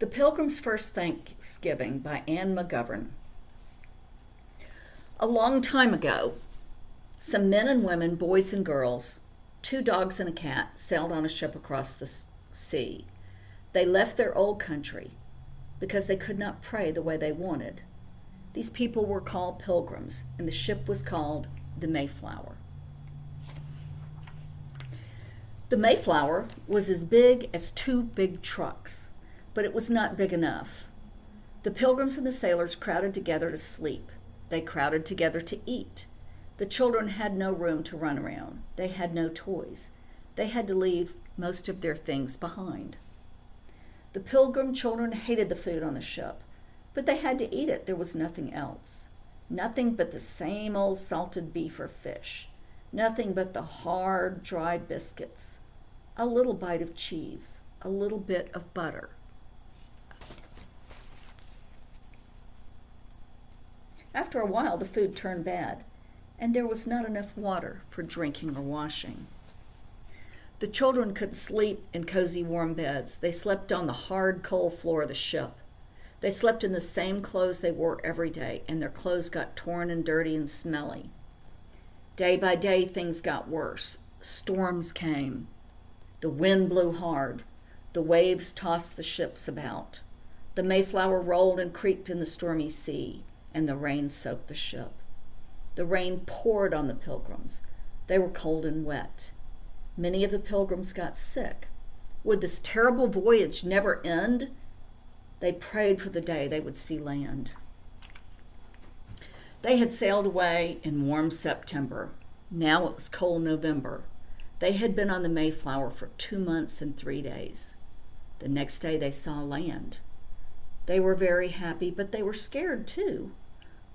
The Pilgrims' First Thanksgiving by Anne McGovern. A long time ago, some men and women, boys and girls, 2 dogs and a cat, sailed on a ship across the sea. They left their old country because they could not pray the way they wanted. These people were called pilgrims, and the ship was called the Mayflower. The Mayflower was as big as 2 big trucks, but it was not big enough. The pilgrims and the sailors crowded together to sleep. They crowded together to eat. The children had no room to run around. They had no toys. They had to leave most of their things behind. The pilgrim children hated the food on the ship, but they had to eat it. There was nothing else. Nothing but the same old salted beef or fish. Nothing but the hard, dry biscuits. A little bite of cheese. A little bit of butter. After a while, the food turned bad, and there was not enough water for drinking or washing. The children could sleep in cozy, warm beds. They slept on the hard, cold floor of the ship. They slept in the same clothes they wore every day, and their clothes got torn and dirty and smelly. Day by day, things got worse. Storms came. The wind blew hard. The waves tossed the ships about. The Mayflower rolled and creaked in the stormy sea, and the rain soaked the ship. The rain poured on the pilgrims. They were cold and wet. Many of the pilgrims got sick. Would this terrible voyage never end? They prayed for the day they would see land. They had sailed away in warm September. Now it was cold November. They had been on the Mayflower for 2 months and 3 days. The next day they saw land. They were very happy, but they were scared too.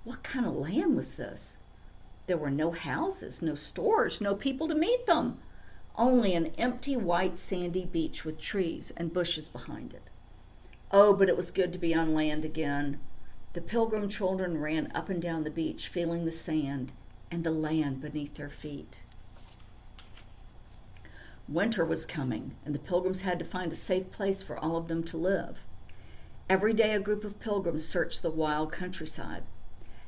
What kind of land was this? There were no houses, no stores, no people to meet them. Only an empty, white, sandy beach with trees and bushes behind it. Oh, but it was good to be on land again. The pilgrim children ran up and down the beach, feeling the sand and the land beneath their feet. Winter was coming, and the pilgrims had to find a safe place for all of them to live. Every day a group of pilgrims searched the wild countryside.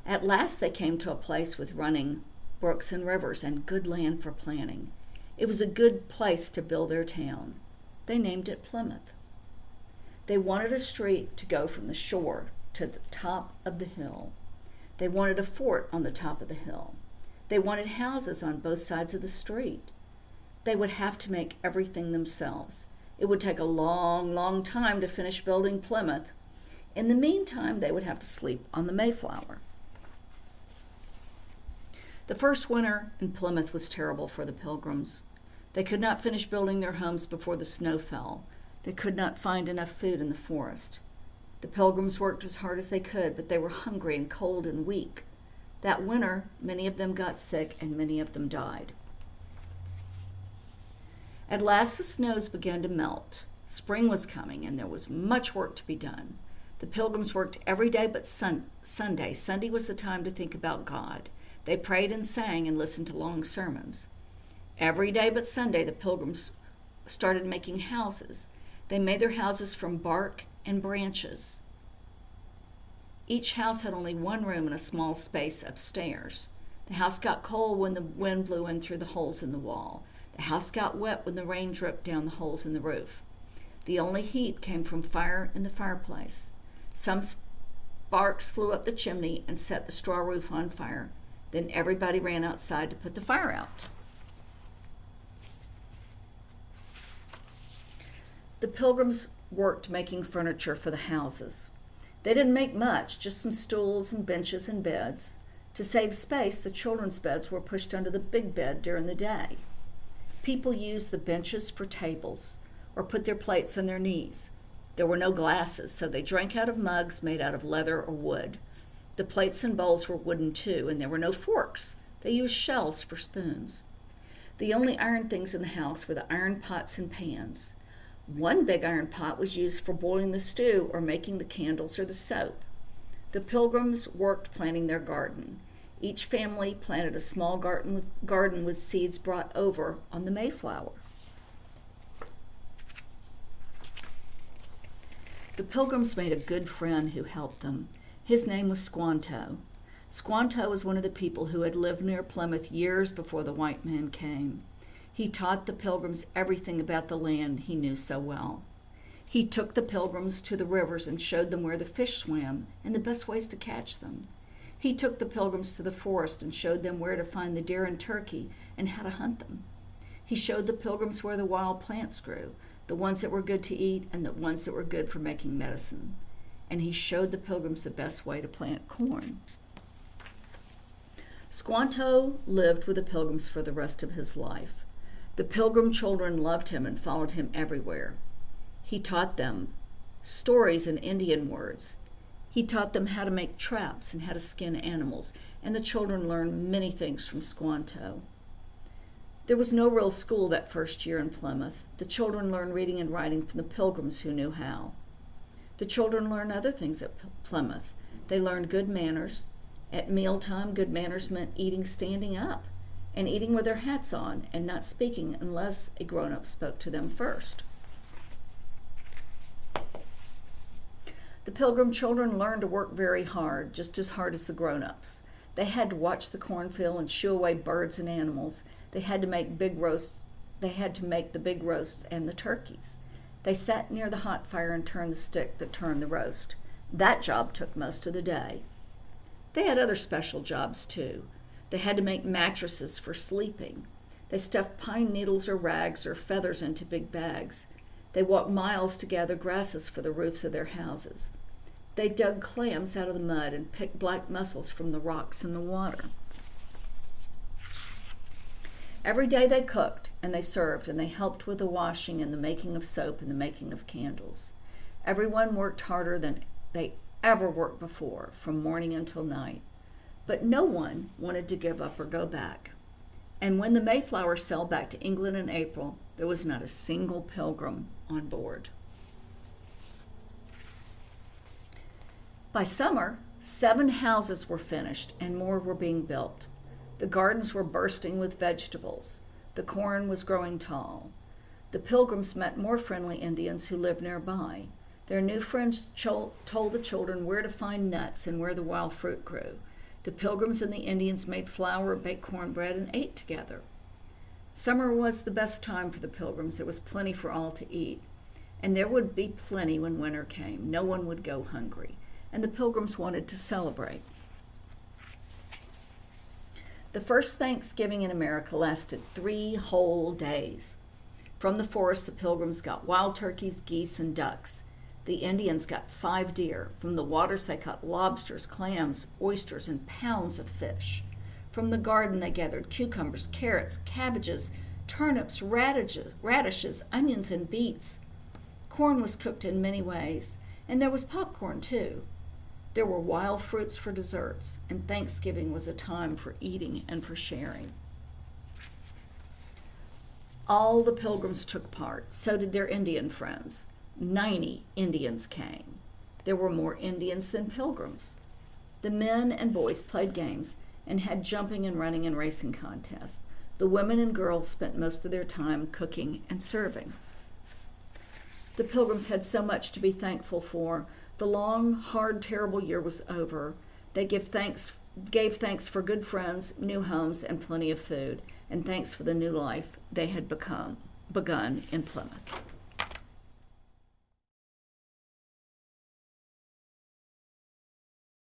At last they came to a place with running brooks and rivers and good land for planting. It was a good place to build their town. They named it Plymouth. They wanted a street to go from the shore to the top of the hill. They wanted a fort on the top of the hill. They wanted houses on both sides of the street. They would have to make everything themselves. It would take a long, long time to finish building Plymouth. In the meantime, they would have to sleep on the Mayflower. The first winter in Plymouth was terrible for the pilgrims. They could not finish building their homes before the snow fell. They could not find enough food in the forest. The pilgrims worked as hard as they could, but they were hungry and cold and weak. That winter, many of them got sick and many of them died. At last the snows began to melt. Spring was coming and there was much work to be done. The pilgrims worked every day but Sunday. Sunday was the time to think about God. They prayed and sang and listened to long sermons. Every day but Sunday, the pilgrims started making houses. They made their houses from bark and branches. Each house had only one room and a small space upstairs. The house got cold when the wind blew in through the holes in the wall. The house got wet when the rain dripped down the holes in the roof. The only heat came from fire in the fireplace. Some sparks flew up the chimney and set the straw roof on fire. Then everybody ran outside to put the fire out. The pilgrims worked making furniture for the houses. They didn't make much, just some stools and benches and beds. To save space, the children's beds were pushed under the big bed during the day. People used the benches for tables or put their plates on their knees. There were no glasses, so they drank out of mugs made out of leather or wood. The plates and bowls were wooden too, and there were no forks. They used shells for spoons. The only iron things in the house were the iron pots and pans. One big iron pot was used for boiling the stew or making the candles or the soap. The pilgrims worked planting their garden. Each family planted a small garden with seeds brought over on the Mayflower. The Pilgrims made a good friend who helped them. His name was Squanto. Squanto was one of the people who had lived near Plymouth years before the white man came. He taught the Pilgrims everything about the land he knew so well. He took the Pilgrims to the rivers and showed them where the fish swam and the best ways to catch them. He took the Pilgrims to the forest and showed them where to find the deer and turkey and how to hunt them. He showed the Pilgrims where the wild plants grew, the ones that were good to eat and the ones that were good for making medicine. And he showed the Pilgrims the best way to plant corn. Squanto lived with the Pilgrims for the rest of his life. The Pilgrim children loved him and followed him everywhere. He taught them stories and Indian words. He taught them how to make traps and how to skin animals, and the children learned many things from Squanto. There was no real school that first year in Plymouth. The children learned reading and writing from the Pilgrims who knew how. The children learned other things at Plymouth. They learned good manners. At mealtime, good manners meant eating standing up and eating with their hats on and not speaking unless a grown-up spoke to them first. The Pilgrim children learned to work very hard, just as hard as the grown-ups. They had to watch the cornfield and shoo away birds and animals. They had to make the big roasts and the turkeys. They sat near the hot fire and turned the stick that turned the roast. That job took most of the day. They had other special jobs too. They had to make mattresses for sleeping. They stuffed pine needles or rags or feathers into big bags. They walked miles to gather grasses for the roofs of their houses. They dug clams out of the mud and picked black mussels from the rocks in the water. Every day they cooked and they served and they helped with the washing and the making of soap and the making of candles. Everyone worked harder than they ever worked before, from morning until night. But no one wanted to give up or go back. And when the Mayflower sailed back to England in April, there was not a single Pilgrim on board. By summer, 7 houses were finished and more were being built. The gardens were bursting with vegetables. The corn was growing tall. The Pilgrims met more friendly Indians who lived nearby. Their new friends told the children where to find nuts and where the wild fruit grew. The Pilgrims and the Indians made flour, baked cornbread, and ate together. Summer was the best time for the Pilgrims. There was plenty for all to eat. And there would be plenty when winter came. No one would go hungry. And the Pilgrims wanted to celebrate. The first Thanksgiving in America lasted 3 whole days. From the forest, the Pilgrims got wild turkeys, geese, and ducks. The Indians got 5 deer. From the waters, they caught lobsters, clams, oysters, and pounds of fish. From the garden, they gathered cucumbers, carrots, cabbages, turnips, radishes, onions, and beets. Corn was cooked in many ways, and there was popcorn, too. There were wild fruits for desserts, and Thanksgiving was a time for eating and for sharing. All the Pilgrims took part. So did their Indian friends. 90 Indians came. There were more Indians than Pilgrims. The men and boys played games and had jumping and running and racing contests. The women and girls spent most of their time cooking and serving. The Pilgrims had so much to be thankful for. The long, hard, terrible year was over. They gave thanks for good friends, new homes, and plenty of food, and thanks for the new life they had begun in Plymouth.